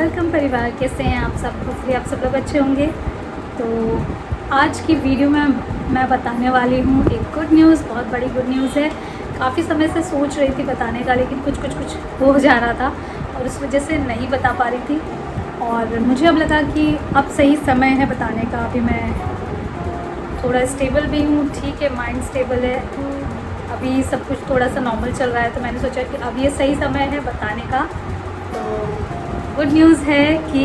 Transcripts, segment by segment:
Welcome परिवार, कैसे हैं आप सब? होपफुली आप सब लोग अच्छे होंगे। तो आज की वीडियो में मैं बताने वाली हूँ एक गुड न्यूज़, बहुत बड़ी गुड न्यूज़ है। काफ़ी समय से सोच रही थी बताने का, लेकिन कुछ हो जा रहा था और उस वजह से नहीं बता पा रही थी। और मुझे अब लगा कि अब सही समय है बताने का। अभी मैं थोड़ा स्टेबल भी हूँ, ठीक है, माइंड स्टेबल है, अभी सब कुछ थोड़ा सा नॉर्मल चल रहा है। तो मैंने सोचा कि अब ये सही समय है बताने का। तो गुड न्यूज़ है कि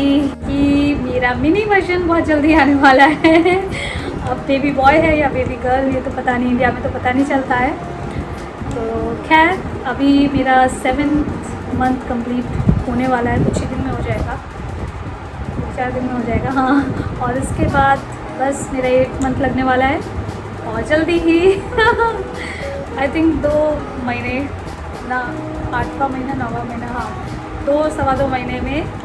मेरा मिनी वर्जन बहुत जल्दी आने वाला है। अब बेबी बॉय है या बेबी गर्ल ये तो पता नहीं, इंडिया में तो पता नहीं चलता है। तो खैर अभी मेरा 7th मंथ कंप्लीट होने वाला है, कुछ ही दिन में हो जाएगा, 4 दिन में हो जाएगा, हाँ। और इसके बाद बस मेरा 8 मंथ लगने वाला है और जल्दी ही आई थिंक 2 महीने ना, 8वां महीना 9वां महीना, हाँ, 2-2.25 महीने में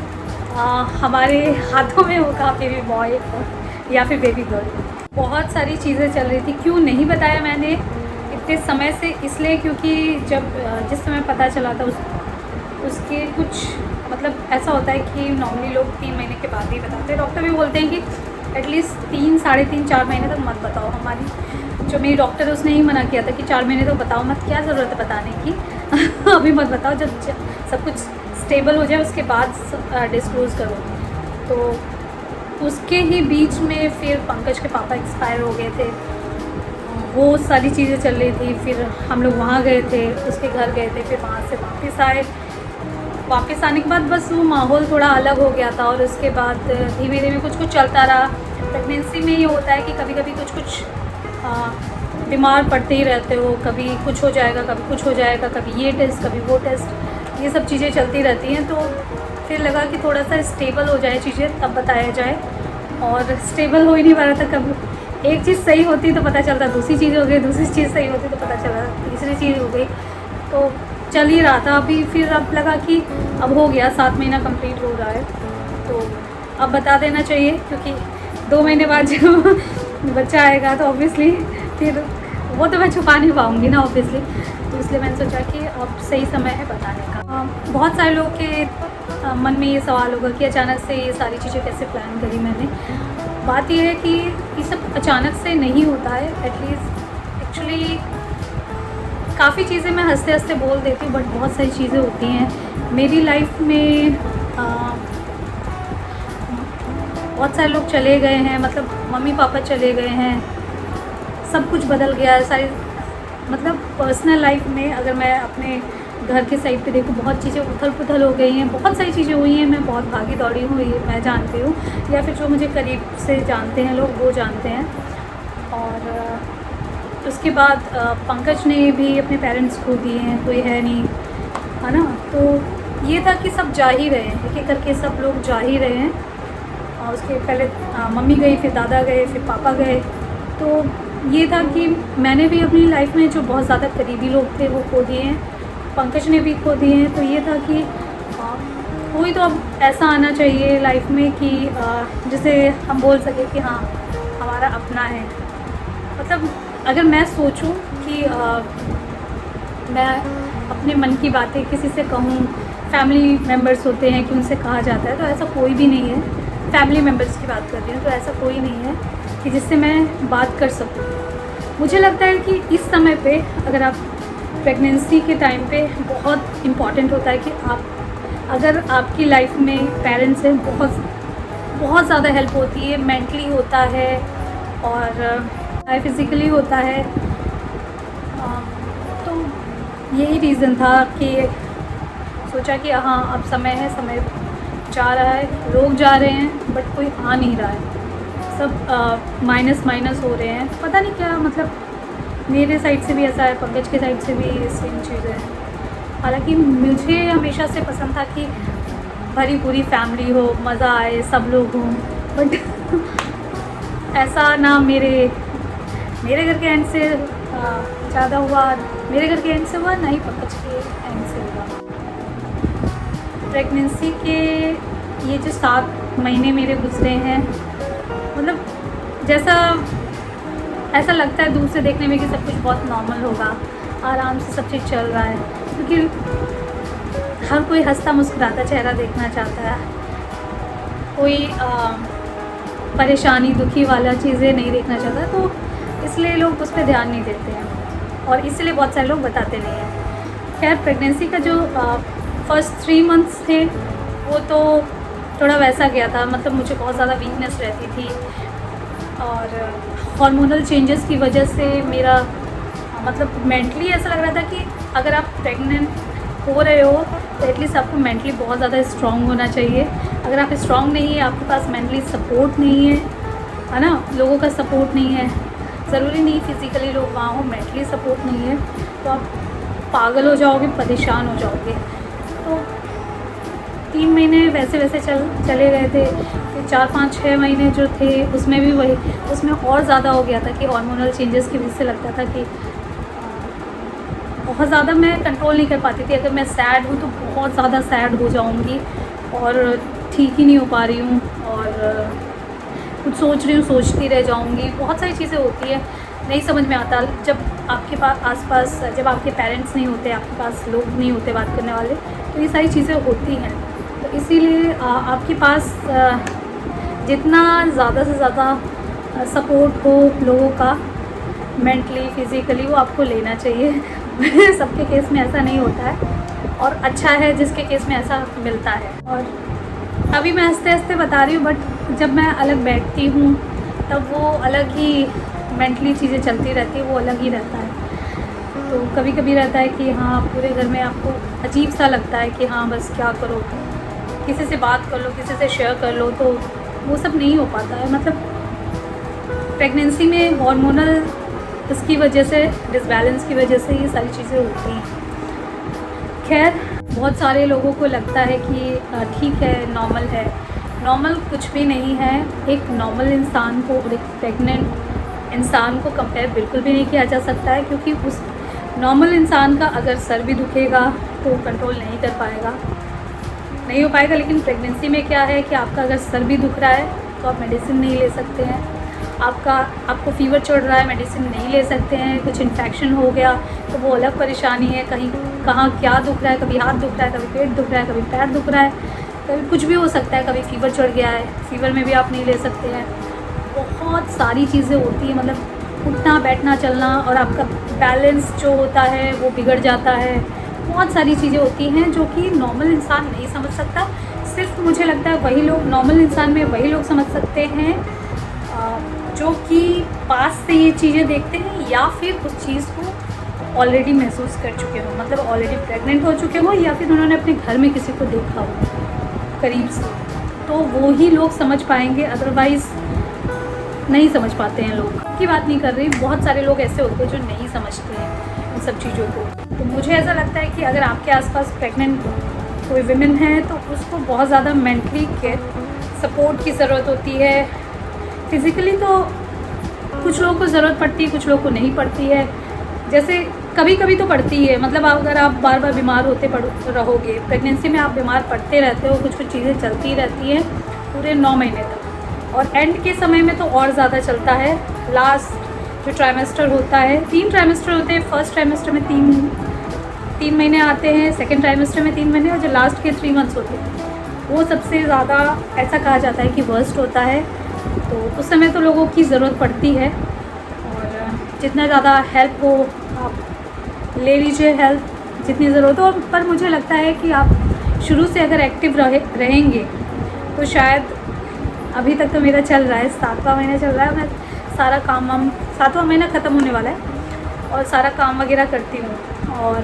हमारे हाथों में होगा बेबी बॉय या फिर बेबी गर्ल। बहुत सारी चीज़ें चल रही थी, क्यों नहीं बताया मैंने इतने समय से, इसलिए क्योंकि जब जिस समय पता चला था उसके कुछ मतलब ऐसा होता है कि नॉर्मली लोग 3 महीने के बाद ही बताते हैं। डॉक्टर भी बोलते हैं कि एटलीस्ट 3, साढ़े 3, 4 महीने तक मत बताओ। हमारी जो मेरी डॉक्टर है उसने ही मना किया था कि 4 महीने तक बताओ मत, क्या ज़रूरत है बताने की अभी मत बताओ, जब सब कुछ स्टेबल हो जाए उसके बाद डिस्क्लोज़ करो। तो उसके ही बीच में फिर पंकज के पापा एक्सपायर हो गए थे, वो सारी चीज़ें चल रही थी। फिर हम लोग वहाँ गए थे, उसके घर गए थे, फिर वहाँ से वापस आए। वापस आने के बाद बस वो माहौल थोड़ा अलग हो गया था और उसके बाद धीमे धीमे कुछ चलता रहा। प्रेगनेंसी में ये होता है कि कभी कभी कुछ बीमार पड़ते ही रहते हो, कभी कुछ हो जाएगा, कभी कुछ हो जाएगा, कभी ये टेस्ट, कभी वो टेस्ट, ये सब चीज़ें चलती रहती हैं। तो फिर लगा कि थोड़ा सा स्टेबल हो जाए चीज़ें तब बताया जाए, और स्टेबल हो ही नहीं पा रहा था। कब एक चीज़ सही होती तो पता चलता दूसरी चीज़ हो गई, दूसरी चीज़ सही होती तो पता चला तीसरी चीज़ हो गई। तो चल ही रहा था। अभी फिर अब लगा कि अब हो गया, 7 महीना कंप्लीट हो रहा है, तो अब बता देना चाहिए, क्योंकि 2 महीने बाद जब बच्चा आएगा तो ऑब्वियसली फिर वो तो मैं छुपा नहीं पाऊँगी ना ऑब्वियसली। तो इसलिए मैंने सोचा कि अब सही समय है बताने का। बहुत सारे लोग के मन में ये सवाल होगा कि अचानक से ये सारी चीज़ें कैसे प्लान करी मैंने। बात यह है कि ये सब अचानक से नहीं होता है। एटलीस्ट एक्चुअली काफ़ी चीज़ें मैं हंसते हंसते बोल देती हूँ, बट बहुत सारी चीज़ें होती हैं मेरी लाइफ में। बहुत सारे लोग चले गए हैं, मतलब मम्मी पापा चले गए हैं, सब कुछ बदल गया है सारी, मतलब पर्सनल लाइफ में अगर मैं अपने घर के साइड पे देखूँ, बहुत चीज़ें उथल पुथल हो गई हैं, बहुत सारी चीज़ें हुई हैं। मैं बहुत भागी दौड़ी हूँ, ये मैं जानती हूँ, या फिर जो मुझे करीब से जानते हैं लोग वो जानते हैं। और उसके बाद पंकज ने भी अपने पेरेंट्स खो दिए हैं, कोई है नहीं, है ना। तो ये था कि सब जा ही रहे हैं, एक एक करके सब लोग जा ही रहे हैं। और उसके पहले मम्मी गई, फिर दादा गए, फिर पापा गए। तो ये था कि मैंने भी अपनी लाइफ में जो बहुत ज़्यादा करीबी लोग थे वो खो दिए हैं, पंकज ने भी खो दिए हैं। तो ये था कि कोई तो अब ऐसा आना चाहिए लाइफ में कि जिसे हम बोल सके कि हाँ हमारा अपना है। मतलब अगर मैं सोचूं कि मैं अपने मन की बातें किसी से कहूँ, फैमिली मेम्बर्स होते हैं कि उनसे कहा जाता है, तो ऐसा कोई भी नहीं है। फैमिली मेम्बर्स की बात कर रही हूँ, तो ऐसा कोई नहीं है कि जिससे मैं बात कर सकूँ। मुझे लगता है कि इस समय पे अगर आप प्रेगनेंसी के टाइम पे बहुत इम्पॉर्टेंट होता है कि आप, अगर आपकी लाइफ में पेरेंट्स हैं, बहुत ज़्यादा हेल्प होती है। मेंटली होता है और फिज़िकली होता है। तो यही रीज़न था कि सोचा कि हाँ अब समय है, समय जा रहा है, लोग जा रहे हैं बट कोई आ नहीं रहा है, सब माइनस हो रहे हैं, पता नहीं क्या। मतलब मेरे साइड से भी ऐसा है, पंकज के साइड से भी सेम चीज़ है। हालांकि मुझे हमेशा से पसंद था कि भरी पूरी फैमिली हो, मज़ा आए, सब लोग हों, बट ऐसा ना मेरे घर के एंड से ज़्यादा हुआ, मेरे घर के एंड से हुआ, ना ही पंकज के एंड से हुआ। प्रेगनेंसी के ये जो 7 महीने मेरे गुजरे हैं, मतलब जैसा ऐसा लगता है दूर से देखने में कि सब कुछ बहुत नॉर्मल होगा, आराम से सब चीज़ चल रहा है, क्योंकि हर कोई हंसता मुस्कुराता चेहरा देखना चाहता है। कोई परेशानी दुखी वाला चीज़ें नहीं देखना चाहता, तो इसलिए लोग उस पर ध्यान नहीं देते हैं और इसलिए बहुत सारे लोग बताते नहीं हैं। खैर, प्रेगनेंसी का जो फर्स्ट 3 मंथ्स थे वो तो थोड़ा वैसा गया था, मतलब मुझे बहुत ज़्यादा वीकनेस रहती थी और हार्मोनल चेंजेस की वजह से मेरा मतलब मेंटली ऐसा लग रहा था कि अगर आप प्रेग्नेंट हो रहे हो तो एटलीस्ट आपको मेंटली बहुत ज़्यादा स्ट्रॉन्ग होना चाहिए। अगर आप स्ट्रॉन्ग नहीं है, आपके पास मेंटली सपोर्ट नहीं है ना, लोगों का सपोर्ट नहीं है, ज़रूरी नहीं फिज़िकली लोग वहाँ हो, मेंटली सपोर्ट नहीं है, तो आप पागल हो जाओगे, परेशान हो जाओगे। तो 3 महीने वैसे वैसे चले गए थे, फिर 4, 5, 6 महीने जो थे उसमें भी वही, उसमें और ज़्यादा हो गया था कि हार्मोनल चेंजेस की वजह से लगता था कि बहुत ज़्यादा मैं कंट्रोल नहीं कर पाती थी। अगर मैं सैड हूँ तो बहुत ज़्यादा सैड हो जाऊँगी और ठीक ही नहीं हो पा रही हूँ, और कुछ सोच रही हूँ सोचती रह जाऊँगी। बहुत सारी चीज़ें होती है, नहीं समझ में आता। जब आपके पास आसपास जब आपके पेरेंट्स नहीं होते, आपके पास लोग नहीं होते बात करने वाले, तो ये सारी चीज़ें होती हैं। तो इसीलिए आपके पास जितना ज़्यादा से ज़्यादा सपोर्ट हो लोगों का मेंटली फिज़िकली, वो आपको लेना चाहिए। सबके केस में ऐसा नहीं होता है और अच्छा है जिसके केस में ऐसा मिलता है। और अभी मैं हंसते हंसते बता रही हूँ, बट जब मैं अलग बैठती हूँ तब वो अलग ही मेंटली चीज़ें चलती रहती है, वो अलग ही रहता है। तो कभी कभी रहता है कि हाँ, पूरे घर में आपको अजीब सा लगता है कि हाँ बस क्या करो, किसी से बात कर लो, किसी से शेयर कर लो, तो वो सब नहीं हो पाता है। मतलब प्रेगनेंसी में हार्मोनल इसकी वजह से, डिसबैलेंस की वजह से ये सारी चीज़ें होती हैं। खैर, बहुत सारे लोगों को लगता है कि ठीक है, नॉर्मल है। नॉर्मल कुछ भी नहीं है। एक नॉर्मल इंसान को और एक प्रेग्नेंट इंसान को कंपेयर बिल्कुल भी नहीं किया जा सकता है, क्योंकि उस नॉर्मल इंसान का अगर सर भी दुखेगा तो कंट्रोल नहीं कर पाएगा, नहीं हो पाएगा। लेकिन प्रेगनेंसी में क्या है कि आपका अगर सर भी दुख रहा है तो आप मेडिसिन नहीं ले सकते हैं, आपको फीवर चढ़ रहा है, मेडिसिन नहीं ले सकते हैं, कुछ इन्फेक्शन हो गया तो वो अलग परेशानी है। कहीं कहाँ क्या दुख रहा है, कभी हाथ दुख रहा है, कभी पेट दुख रहा है, कभी पैर दुख रहा है, कभी कुछ भी हो सकता है, कभी फीवर चढ़ गया है, फीवर में भी आप नहीं ले सकते हैं। बहुत सारी चीज़ें होती हैं, मतलब उठना बैठना चलना, और आपका बैलेंस जो होता है वो बिगड़ जाता है। बहुत सारी चीज़ें होती हैं जो कि नॉर्मल इंसान नहीं समझ सकता। सिर्फ मुझे लगता है वही लोग, नॉर्मल इंसान में वही लोग समझ सकते हैं जो कि पास से ये चीज़ें देखते हैं या फिर उस चीज़ को ऑलरेडी महसूस कर चुके हो, मतलब ऑलरेडी प्रेग्नेंट हो चुके हो, या फिर उन्होंने अपने घर में किसी को देखा हो करीब से, तो वो ही लोग समझ पाएंगे, अदरवाइज़ नहीं समझ पाते हैं। लोग की बात नहीं कर रही, बहुत सारे लोग ऐसे होते हैं जो नहीं समझते हैं इन सब चीज़ों को। तो मुझे ऐसा लगता है कि अगर आपके आसपास प्रेग्नेंट कोई विमेन है तो उसको बहुत ज़्यादा मेंटली केयर सपोर्ट की ज़रूरत होती है। फिज़िकली तो कुछ लोगों को ज़रूरत पड़ती है, कुछ लोगों को नहीं पड़ती है। जैसे कभी कभी तो पड़ती है, मतलब अगर आप बार बार बीमार होते रहोगे, प्रेगनेंसी में आप बीमार पड़ते रहते हो, कुछ कुछ चीज़ें चलती रहती हैं पूरे 9 महीने तक, और एंड के समय में तो और ज़्यादा चलता है। लास्ट जो ट्राइमेस्टर होता है, 3 ट्राइमेस्टर होते हैं। फर्स्ट ट्राइमेस्टर में 3 महीने आते हैं, सेकेंड ट्राइमेस्टर में 3 महीने, और जो लास्ट के 3 मंथ्स होते हैं वो सबसे ज़्यादा ऐसा कहा जाता है कि वर्स्ट होता है। तो उस समय तो लोगों की ज़रूरत पड़ती है, और जितना ज़्यादा हेल्प हो आप ले लीजिए, हेल्प जितनी ज़रूरत हो। पर मुझे लगता है कि आप शुरू से अगर एक्टिव रहेंगे तो शायद, अभी तक तो मेरा चल रहा है, 7वां महीना चल रहा है, मैं सारा काम 7वां महीना ख़त्म होने वाला है और सारा काम वगैरह करती हूँ। और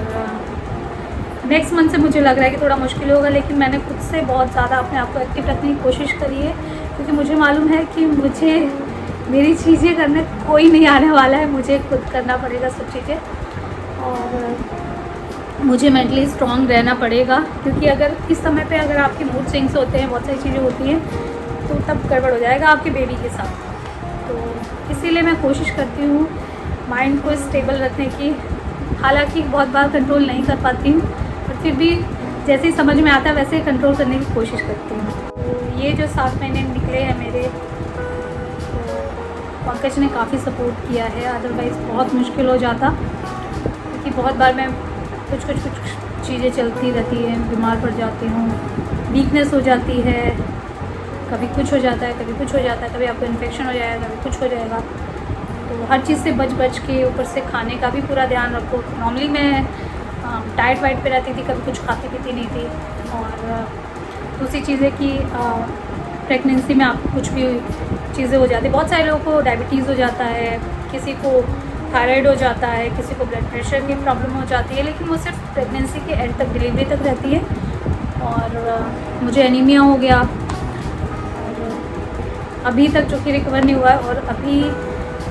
नेक्स्ट मंथ से मुझे लग रहा है कि थोड़ा मुश्किल होगा, लेकिन मैंने खुद से बहुत ज़्यादा अपने आप को एक्टिव रखने की कोशिश करी है, क्योंकि मुझे मालूम है कि मुझे मेरी चीज़ें करने कोई नहीं आने वाला है, मुझे खुद करना पड़ेगा सब चीज़ें, और मुझे मेंटली स्ट्रॉन्ग रहना पड़ेगा। क्योंकि अगर इस समय पे अगर आपके मूड स्विंग्स होते हैं, बहुत सारी चीज़ें होती हैं, तो तब गड़बड़ हो जाएगा आपके बेबी के साथ। तो इसीलिए मैं कोशिश करती हूँ माइंड को स्टेबल रखने की। हालांकि बहुत बार कंट्रोल नहीं कर पाती हूँ, पर फिर भी जैसे ही समझ में आता है वैसे ही कंट्रोल करने की कोशिश करती हूँ। तो ये जो 7 महीने निकले हैं मेरे, तो पंकज ने काफ़ी सपोर्ट किया है, अदरवाइज़ बहुत मुश्किल हो जाता, क्योंकि बहुत बार मैं कुछ चीज़ें चलती रहती हैं, बीमार पड़ जाती हूँ, वीकनेस हो जाती है, कभी कुछ हो जाता है, कभी कुछ हो जाता है, कभी आपको इन्फेक्शन हो जाएगा, कभी कुछ हो जाएगा। तो हर चीज़ से बच बच के, ऊपर से खाने का भी पूरा ध्यान रखो। नॉर्मली मैं डाइट वाइट पे रहती थी, कभी कुछ खाती पीती नहीं थी। और दूसरी चीज़ है कि प्रेगनेंसी में आपको कुछ भी चीज़ें हो जाती है। बहुत सारे लोगों को डायबिटीज़ हो जाता है, किसी को थायराइड हो जाता है, किसी को ब्लड प्रेशर की प्रॉब्लम हो जाती है, लेकिन वो सिर्फ प्रेगनेंसी के एंड तक, डिलीवरी तक रहती है। और मुझे एनीमिया हो गया और अभी तक जो कि रिकवर नहीं हुआ है। और अभी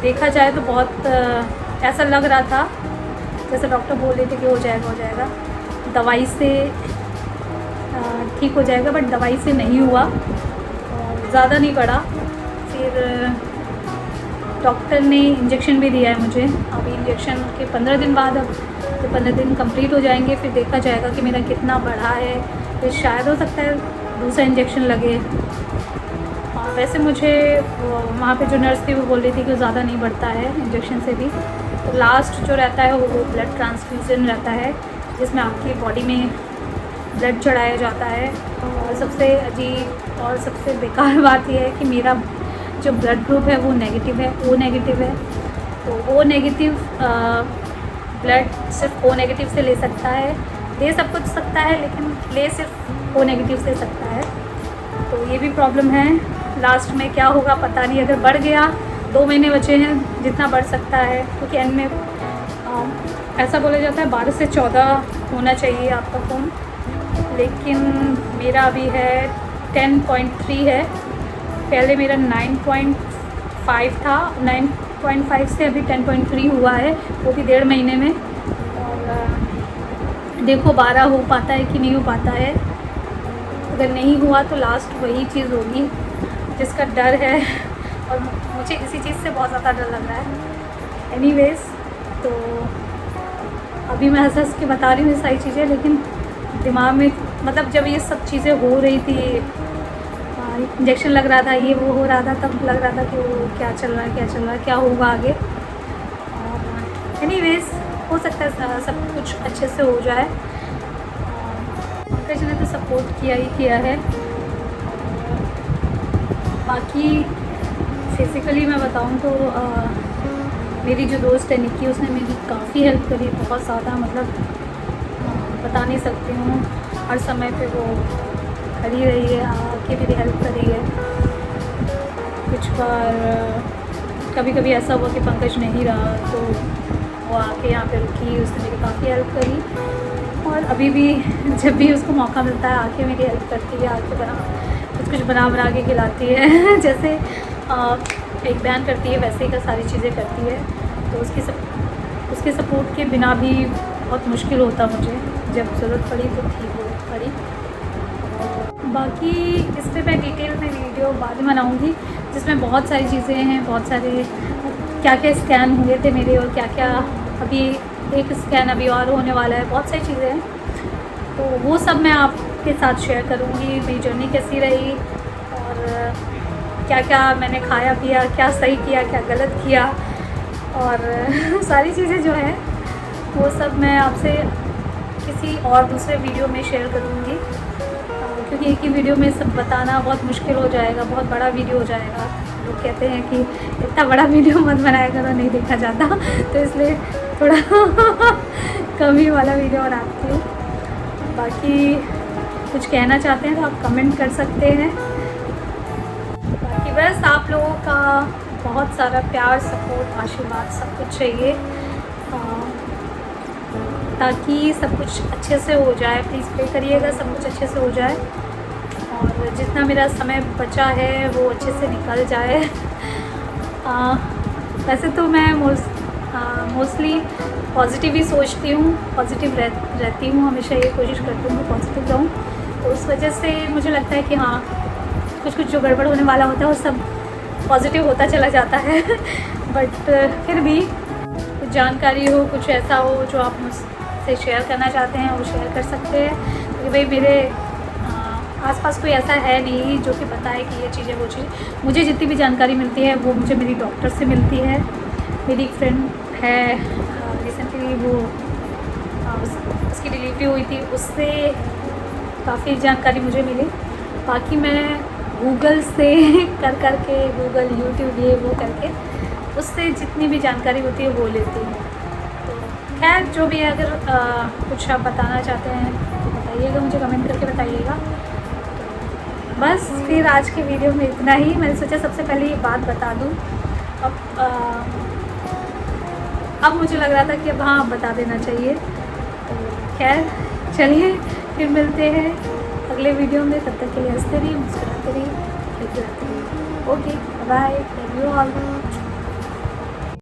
देखा जाए तो बहुत ऐसा लग रहा था जैसे डॉक्टर बोल रहे थे कि हो जाएगा, दवाई से ठीक हो जाएगा, बट दवाई से नहीं हुआ, ज़्यादा नहीं बढ़ा। फिर डॉक्टर ने इंजेक्शन भी दिया है मुझे। अभी इंजेक्शन के 15 दिन बाद, अब तो 15 दिन कंप्लीट हो जाएंगे, फिर देखा जाएगा कि मेरा कितना बढ़ा है। फिर शायद हो सकता है दूसरा इंजेक्शन लगे। और वैसे मुझे वहाँ पे जो नर्स थी वो बोल रही थी कि ज़्यादा नहीं बढ़ता है इंजेक्शन से भी। तो लास्ट जो रहता है वो ब्लड ट्रांसफ्यूज़न रहता है, जिसमें आपकी बॉडी में ब्लड चढ़ाया जाता है। और सबसे अजीब और सबसे बेकार बात यह है कि मेरा जो ब्लड ग्रुप है वो नेगेटिव है, ओ नेगेटिव है। तो ओ नेगेटिव ब्लड सिर्फ ओ नेगेटिव से ले सकता है, ले सब कुछ सकता है, लेकिन ले सिर्फ ओ नेगेटिव से सकता है। तो ये भी प्रॉब्लम है। लास्ट में क्या होगा पता नहीं। अगर बढ़ गया, 2 महीने बचे हैं, जितना बढ़ सकता है, क्योंकि एंड में ऐसा बोला जाता है 12 से 14 होना चाहिए आपका खून, लेकिन मेरा अभी है 10.3 है। पहले मेरा 9.5 था, 9.5 से अभी 10.3 हुआ है, वो भी 1.5 महीने में। और देखो 12 हो पाता है कि नहीं हो पाता है। अगर नहीं हुआ तो लास्ट वही चीज़ होगी जिसका डर है, और मुझे इसी चीज़ से बहुत ज़्यादा डर लग रहा है। एनीवेज, तो अभी मैं हंस के बता रही हूँ ये सारी चीज़ें, लेकिन दिमाग में मतलब जब ये सब चीज़ें हो रही थी, इंजेक्शन लग रहा था, ये वो हो रहा था, तब लग रहा था कि वो क्या चल रहा है, क्या होगा आगे। और एनीवेज, हो सकता है सब कुछ अच्छे से हो जाए। पंकज ने तो सपोर्ट किया है। बाकी फिज़िकली मैं बताऊं तो मेरी जो दोस्त है निक्की, उसने मेरी काफ़ी हेल्प करी, बहुत ज़्यादा, मतलब बता नहीं सकती हूँ। हर समय पे वो खड़ी रही है, आके मेरी हेल्प करी है। कुछ बार कभी कभी ऐसा हुआ कि पंकज नहीं रहा तो वो आके यहाँ पे रुकी, उसने मेरी काफ़ी हेल्प करी। और अभी भी जब भी उसको मौका मिलता है आके मेरी हेल्प करती है, आके कुछ बना के खिलाती है। जैसे एक बयान करती है वैसे ही का सारी चीज़ें करती है। तो उसके सपोर्ट के बिना भी बहुत मुश्किल होता मुझे, जब ज़रूरत पड़ी तो ठीक हो पड़ी। बाकी इस पर मैं डिटेल में वीडियो बाद में बनाऊँगी, जिसमें बहुत सारी चीज़ें हैं, बहुत सारे क्या क्या स्कैन हुए थे मेरे, और क्या क्या अभी एक स्कैन अभी और होने वाला है, बहुत सारी चीज़ें हैं। तो वो सब मैं आपके साथ शेयर करूँगी, मेरी जर्नी कैसी रही, और क्या क्या मैंने खाया पिया, क्या सही किया, क्या गलत किया, और सारी चीज़ें जो है वो सब मैं आपसे किसी और दूसरे वीडियो में शेयर करूँगी। क्योंकि एक ही वीडियो में सब बताना बहुत मुश्किल हो जाएगा, बहुत बड़ा वीडियो हो जाएगा। लोग कहते हैं कि इतना बड़ा वीडियो मत बनाया करो, नहीं देखा जाता, तो इसलिए थोड़ा कम ही वाला वीडियो बनाती हूँ। बाकी कुछ कहना चाहते हैं तो आप कमेंट कर सकते हैं। बाकी बस आप लोगों का बहुत सारा प्यार, सपोर्ट, आशीर्वाद सब कुछ चाहिए, ताकि सब कुछ अच्छे से हो जाए। प्लीज़ प्रे करिएगा सब कुछ अच्छे से हो जाए, और जितना मेरा समय बचा है वो अच्छे से निकल जाए। वैसे तो मैं मोस्टली पॉजिटिव ही सोचती हूँ, पॉजिटिव रहती हूँ, हमेशा ये कोशिश करती हूँ कि पॉजिटिव रहूँ। तो उस वजह से मुझे लगता है कि हाँ, कुछ जो गड़बड़ होने वाला होता है वो सब पॉजिटिव होता चला जाता है। बट फिर भी कुछ जानकारी हो, कुछ ऐसा हो जो आप मुझसे शेयर करना चाहते हैं, वो शेयर कर सकते हैं। क्योंकि भाई मेरे आसपास कोई ऐसा है नहीं जो कि बताए कि ये चीज़ें वो चीज़। मुझे जितनी भी जानकारी मिलती है वो मुझे मेरी डॉक्टर से मिलती है। मेरी एक फ्रेंड है, रिसेंटली वो उसकी डिलीवरी हुई थी, उससे काफ़ी जानकारी मुझे मिली। बाकी मैं गूगल से कर के, गूगल, यूट्यूब, ये वो करके उससे जितनी भी जानकारी होती है वो लेती हूँ। तो खैर जो भी है, अगर कुछ आप बताना चाहते हैं तो बताइएगा, मुझे कमेंट करके बताइएगा। तो बस फिर आज की वीडियो में इतना ही। मैंने सोचा सबसे पहले ये बात बता दूँ। अब मुझे लग रहा था कि अब हाँ बता देना चाहिए। तो खैर चलिए फिर मिलते हैं अगले वीडियो में। तब तक के लिए हंसते रहिए, मुस्कुराते रहिए, लेते रहिए। Okay bye, love you all.